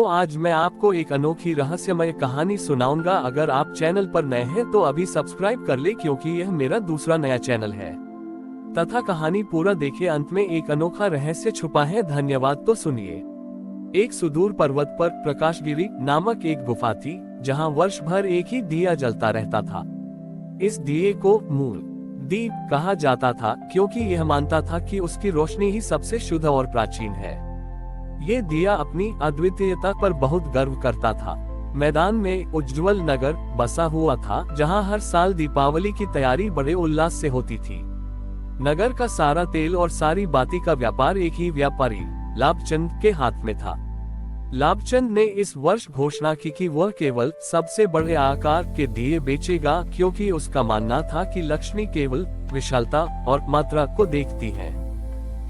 तो आज मैं आपको एक अनोखी रहस्यमय कहानी सुनाऊंगा। अगर आप चैनल पर नए हैं तो अभी सब्सक्राइब कर ले, क्योंकि यह मेरा दूसरा नया चैनल है। तथा कहानी पूरा देखे, अंत में एक अनोखा रहस्य छुपा है। धन्यवाद। तो सुनिए। एक सुदूर पर्वत पर प्रकाशगिरी नामक एक गुफा थी, जहां वर्ष भर एक ही दिया जलता रहता था। इस दिए को मूल दीप कहा जाता था, क्योंकि यह मानता था कि उसकी रोशनी ही सबसे शुद्ध और प्राचीन है। ये दिया अपनी अद्वितीयता पर बहुत गर्व करता था। मैदान में उज्ज्वल नगर बसा हुआ था, जहां हर साल दीपावली की तैयारी बड़े उल्लास से होती थी। नगर का सारा तेल और सारी बाती का व्यापार एक ही व्यापारी लाभचंद के हाथ में था। लाभचंद ने इस वर्ष घोषणा की कि वह केवल सबसे बड़े आकार के दिए बेचेगा, क्योंकि उसका मानना था कि लक्ष्मी केवल विशालता और मात्रा को देखती है।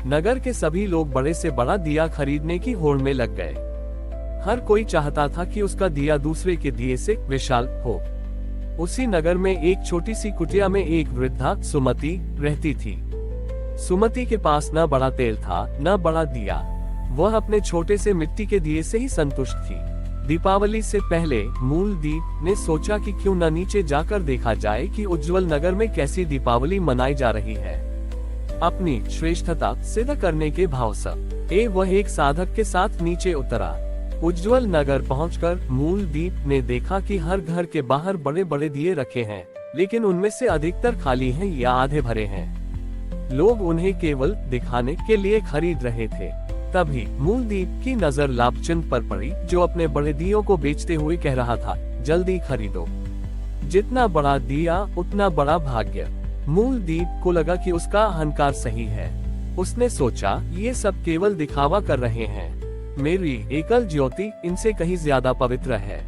नगर के सभी लोग बड़े से बड़ा दिया खरीदने की होड़ में लग गए। हर कोई चाहता था कि उसका दिया दूसरे के दिए से विशाल हो। उसी नगर में एक छोटी सी कुटिया में एक वृद्धा सुमति रहती थी। सुमति के पास न बड़ा तेल था, न बड़ा दिया। वह अपने छोटे से मिट्टी के दिए से ही संतुष्ट थी। दीपावली से पहले मूल दीप ने सोचा कि क्यों न नीचे जाकर देखा जाए कि उज्ज्वल नगर में कैसी दीपावली मनाई जा रही है। अपनी श्रेष्ठता सिद्ध करने के भाव से वह एक साधक के साथ नीचे उतरा। उज्ज्वल नगर पहुंचकर मूल दीप ने देखा कि हर घर के बाहर बड़े बड़े दिए रखे हैं, लेकिन उनमें से अधिकतर खाली हैं या आधे भरे हैं। लोग उन्हें केवल दिखाने के लिए खरीद रहे थे। तभी मूल दीप की नजर लाभचंद पर पड़ी, जो अपने बड़े दियों को बेचते हुए कह रहा था, जल्दी खरीदो, जितना बड़ा दिया उतना बड़ा भाग्य। मूल दीप को लगा कि उसका अहंकार सही है। उसने सोचा, ये सब केवल दिखावा कर रहे हैं। मेरी एकल ज्योति इनसे कहीं ज्यादा पवित्र है।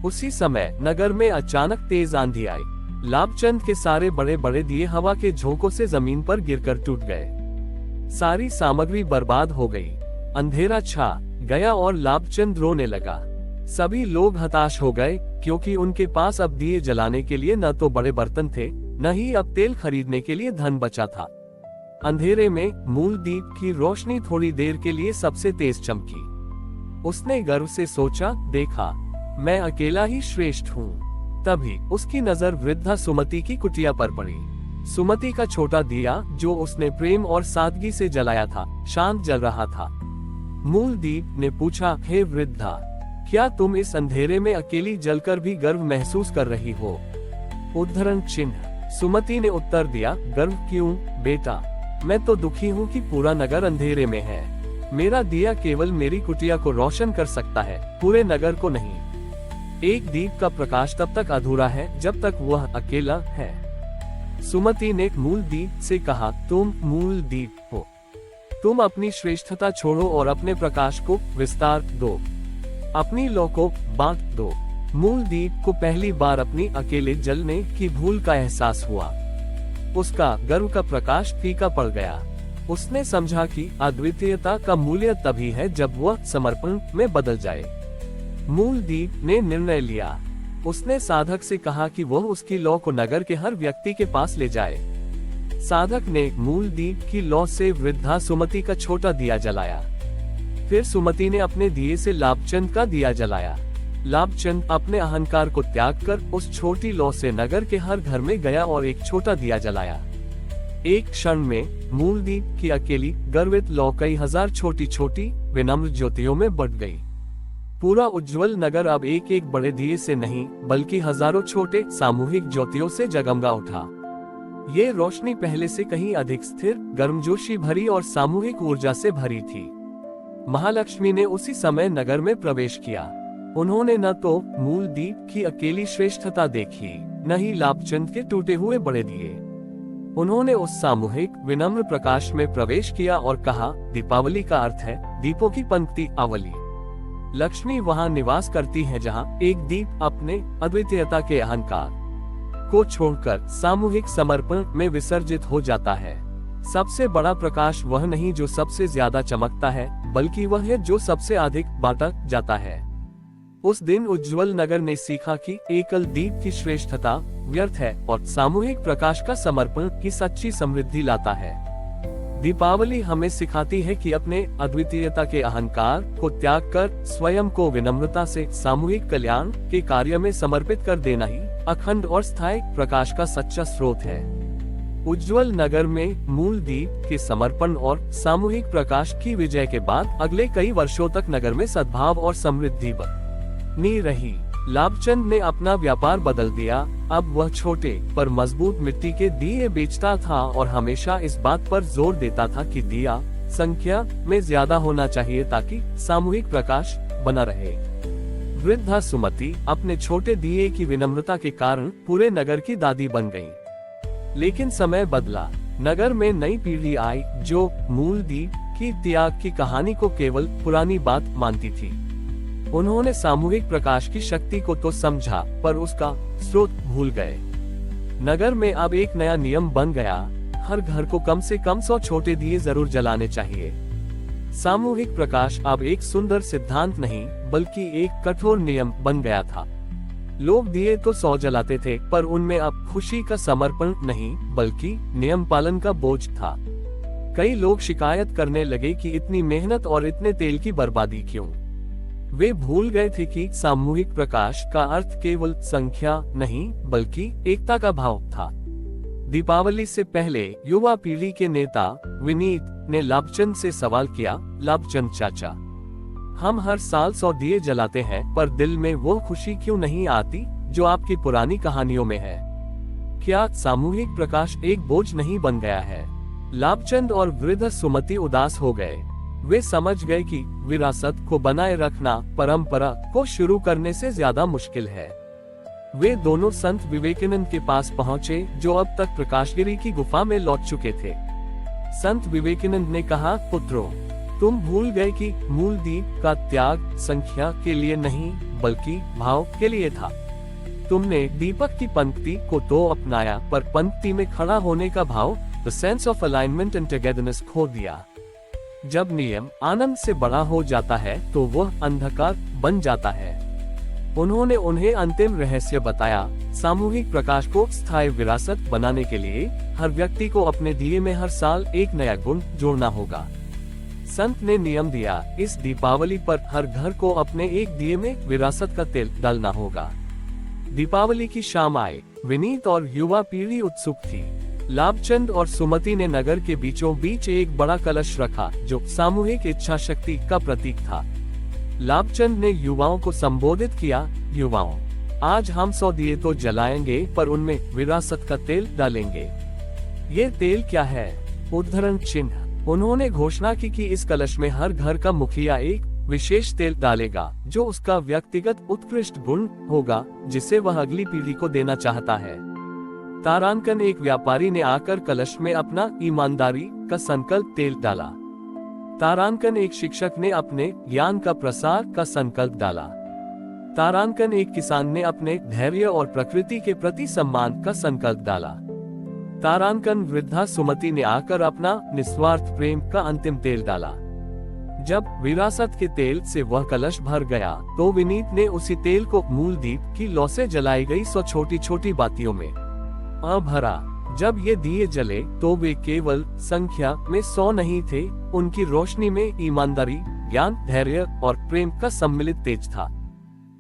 उसी समय नगर में अचानक तेज आंधी आई। लाभचंद के सारे बड़े बड़े दिए हवा के झोंकों से जमीन पर गिरकर टूट गए। सारी सामग्री बर्बाद हो गई। अंधेरा छा गया और लाभचंद रोने लगा। सभी लोग हताश हो गए, क्योंकि उनके पास अब दिए जलाने के लिए न तो बड़े बर्तन थे, न ही अब तेल खरीदने के लिए धन बचा था। अंधेरे में मूल दीप की रोशनी थोड़ी देर के लिए सबसे तेज चमकी। उसने गर्व से सोचा, देखा, मैं अकेला ही श्रेष्ठ हूँ। तभी उसकी नजर वृद्धा सुमति की कुटिया पर पड़ी। सुमति का छोटा दिया, जो उसने प्रेम और सादगी से जलाया था, शांत जल रहा था। मूल दीप ने पूछा, हे वृद्धा, क्या तुम इस अंधेरे में अकेली जलकर भी गर्व महसूस कर रही हो? उद्धरण चिन्ह। सुमति ने उत्तर दिया, गर्व क्यों बेटा, मैं तो दुखी हूँ कि पूरा नगर अंधेरे में है। मेरा दिया केवल मेरी कुटिया को रोशन कर सकता है, पूरे नगर को नहीं। एक दीप का प्रकाश तब तक अधूरा है जब तक वह अकेला है। सुमति ने मूल दीप से कहा, तुम मूल दीप हो, तुम अपनी श्रेष्ठता छोड़ो और अपने प्रकाश को विस्तार दो, अपनी लौ को बांट दो। मूल दीप को पहली बार अपनी अकेले जलने की भूल का एहसास हुआ। उसका गर्व का प्रकाश फीका पड़ गया। उसने समझा कि अद्वितीयता का मूल्य तभी है जब वह समर्पण में बदल जाए। मूल दीप ने निर्णय लिया। उसने साधक से कहा कि वह उसकी लौ को नगर के हर व्यक्ति के पास ले जाए। साधक ने मूल दीप की लौ से वृद्धा सुमति का छोटा दिया जलाया। फिर सुमति ने अपने दिए से लाभचंद का दिया जलाया। लाभचंद अपने अहंकार को त्याग कर उस छोटी लौ से नगर के हर घर में गया और एक छोटा दिया जलाया। एक क्षण में मूल दीप की अकेली गर्वित लौ कई हजार छोटी छोटी विनम्र ज्योतियों में बट गई। पूरा उज्ज्वल नगर अब एक एक बड़े दिए से नहीं, बल्कि हजारों छोटे सामूहिक ज्योतियों से जगमगा उठा। ये रोशनी पहले से कहीं अधिक स्थिर, गर्मजोशी भरी और सामूहिक ऊर्जा से भरी थी। महालक्ष्मी ने उसी समय नगर में प्रवेश किया। उन्होंने न तो मूल दीप की अकेली श्रेष्ठता देखी, न ही लाभचंद के टूटे हुए बड़े दिए। उन्होंने उस सामूहिक विनम्र प्रकाश में प्रवेश किया और कहा, दीपावली का अर्थ है दीपों की पंक्ति आवली। लक्ष्मी वहाँ निवास करती है जहाँ एक दीप अपने अद्वितीयता के अहंकार को छोड़कर सामूहिक समर्पण में विसर्जित हो जाता है। सबसे बड़ा प्रकाश वह नहीं जो सबसे ज्यादा चमकता है, बल्कि वह है जो सबसे अधिक बांटा जाता है। उस दिन उज्ज्वल नगर ने सीखा कि एकल दीप की श्रेष्ठता व्यर्थ है और सामूहिक प्रकाश का समर्पण की सच्ची समृद्धि लाता है। दीपावली हमें सिखाती है कि अपने अद्वितीयता के अहंकार को त्याग कर स्वयं को विनम्रता से सामूहिक कल्याण के कार्य में समर्पित कर देना ही अखंड और स्थायी प्रकाश का सच्चा स्रोत है। उज्ज्वल नगर में मूल दीप के समर्पण और सामूहिक प्रकाश की विजय के बाद अगले कई वर्षों तक नगर में सद्भाव और समृद्धि बनी रही। लाभचंद ने अपना व्यापार बदल दिया। अब वह छोटे पर मजबूत मिट्टी के दिए बेचता था और हमेशा इस बात पर जोर देता था कि दिया संख्या में ज्यादा होना चाहिए ताकि सामूहिक प्रकाश बना रहे। वृद्धा सुमति अपने छोटे दिए की विनम्रता के कारण पूरे नगर की दादी बन गई। लेकिन समय बदला, नगर में नई पीढ़ी आई जो मूल दीप की त्याग की कहानी को केवल पुरानी बात मानती थी। उन्होंने सामूहिक प्रकाश की शक्ति को तो समझा पर उसका स्रोत भूल गए। नगर में अब एक नया नियम बन गया, हर घर को कम से कम 100 छोटे दिए जरूर जलाने चाहिए। सामूहिक प्रकाश अब एक सुंदर सिद्धांत नहीं बल्कि एक कठोर नियम बन गया था। लोग दिए तो 100 जलाते थे पर उनमें अब खुशी का समर्पण नहीं बल्कि नियम पालन का बोझ था। कई लोग शिकायत करने लगे कि इतनी मेहनत और इतने तेल की बर्बादी क्यों। वे भूल गए थे कि सामूहिक प्रकाश का अर्थ केवल संख्या नहीं बल्कि एकता का भाव था। दीपावली से पहले युवा पीढ़ी के नेता विनीत ने लाभचंद से सवाल किया, लाभचंद चाचा, हम हर साल 100 दिए जलाते हैं पर दिल में वो खुशी क्यों नहीं आती जो आपकी पुरानी कहानियों में है? क्या सामूहिक प्रकाश एक बोझ नहीं बन गया है? लाभचंद और वृद्ध सुमति उदास हो गए। वे समझ गए कि विरासत को बनाए रखना परंपरा को शुरू करने से ज्यादा मुश्किल है। वे दोनों संत विवेकानंद के पास पहुंचे जो अब तक प्रकाशगिरी की गुफा में लौट चुके थे। संत विवेकानंद ने कहा, पुत्रों, तुम भूल गए कि मूल दीप का त्याग संख्या के लिए नहीं बल्कि भाव के लिए था। तुमने दीपक की पंक्ति को तो अपनाया पर पंक्ति में खड़ा होने का भाव, the sense of alignment and togetherness, खो दिया। जब नियम आनंद से बड़ा हो जाता है तो वह अंधकार बन जाता है। उन्होंने उन्हें अंतिम रहस्य बताया, सामूहिक प्रकाश को स्थायी विरासत बनाने के लिए हर व्यक्ति को अपने दिए में हर साल एक नया गुण जोड़ना होगा। संत ने नियम दिया, इस दीपावली पर हर घर को अपने एक दिए में विरासत का तेल डालना होगा। दीपावली की शाम आए, विनीत और युवा पीढ़ी उत्सुक थी। लाभचंद और सुमति ने नगर के बीचों बीच एक बड़ा कलश रखा जो सामूहिक इच्छा शक्ति का प्रतीक था। लाभचंद ने युवाओं को संबोधित किया, युवाओं, आज हम 100 दिए तो जलाएंगे पर उनमें विरासत का तेल डालेंगे। ये तेल क्या है? उद्धरण चिन्ह। उन्होंने घोषणा की कि इस कलश में हर घर का मुखिया एक विशेष तेल डालेगा जो उसका व्यक्तिगत उत्कृष्ट गुण होगा जिसे वह अगली पीढ़ी को देना चाहता है। तारांकन एक व्यापारी ने आकर कलश में अपना ईमानदारी का संकल्प तेल डाला। तारांकन एक शिक्षक ने अपने ज्ञान का प्रसार का संकल्प डाला। तारांकन एक किसान ने अपने धैर्य और प्रकृति के प्रति सम्मान का संकल्प डाला। तारांकन वृद्धा सुमति ने आकर अपना निस्वार्थ प्रेम का अंतिम तेल डाला। जब विरासत के तेल से वह कलश भर गया तो विनीत ने उसी तेल को मूल दीप की लौ से जलाई गई 100 छोटी छोटी बातियों में भरा। जब ये दिए जले तो वे केवल संख्या में 100 नहीं थे, उनकी रोशनी में ईमानदारी, ज्ञान, धैर्य और प्रेम का सम्मिलित तेज था।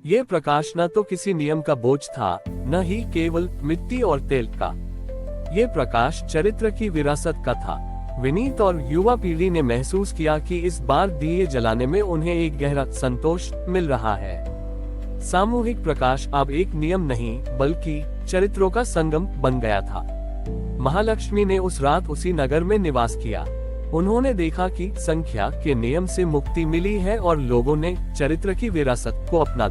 ये प्रकाश न तो किसी नियम का बोझ था, न ही केवल मिट्टी और तेल का। ये प्रकाश चरित्र की विरासत का था। विनीत और युवा पीढ़ी ने महसूस किया कि इस बार दिए जलाने में उन्हें एक गहरा संतोष मिल रहा है। सामूहिक प्रकाश अब एक नियम नहीं बल्कि चरित्रों का संगम बन गया था। महालक्ष्मी ने उस रात उसी नगर में निवास किया। उन्होंने देखा कि संख्या के नियम से मुक्ति मिली है और लोगों ने चरित्र की विरासत को अपना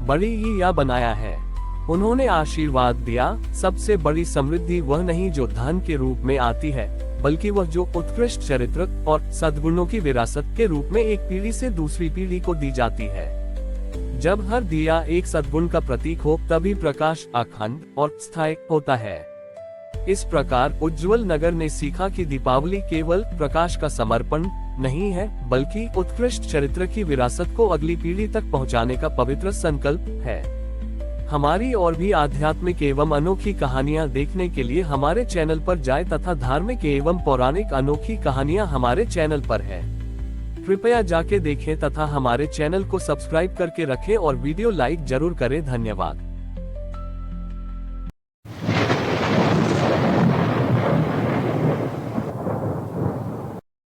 बड़ी ही या बनाया है। उन्होंने आशीर्वाद दिया, सबसे बड़ी समृद्धि वह नहीं जो धन के रूप में आती है बल्कि वह जो उत्कृष्ट चरित्र और सद्गुणों की विरासत के रूप में एक पीढ़ी से दूसरी पीढ़ी को दी जाती है। जब हर दिया एक सद्गुण का प्रतीक हो तभी प्रकाश अखंड और स्थायी होता है। इस प्रकार उज्ज्वल नगर ने सीखा कि दीपावली केवल प्रकाश का समर्पण नहीं है बल्कि उत्कृष्ट चरित्र की विरासत को अगली पीढ़ी तक पहुंचाने का पवित्र संकल्प है। हमारी और भी आध्यात्मिक एवं अनोखी कहानियाँ देखने के लिए हमारे चैनल पर जाएं तथा धार्मिक एवं पौराणिक अनोखी कहानियाँ हमारे चैनल पर है। कृपया जाके देखें तथा हमारे चैनल को सब्सक्राइब करके रखें और वीडियो लाइक जरूर करें। धन्यवाद।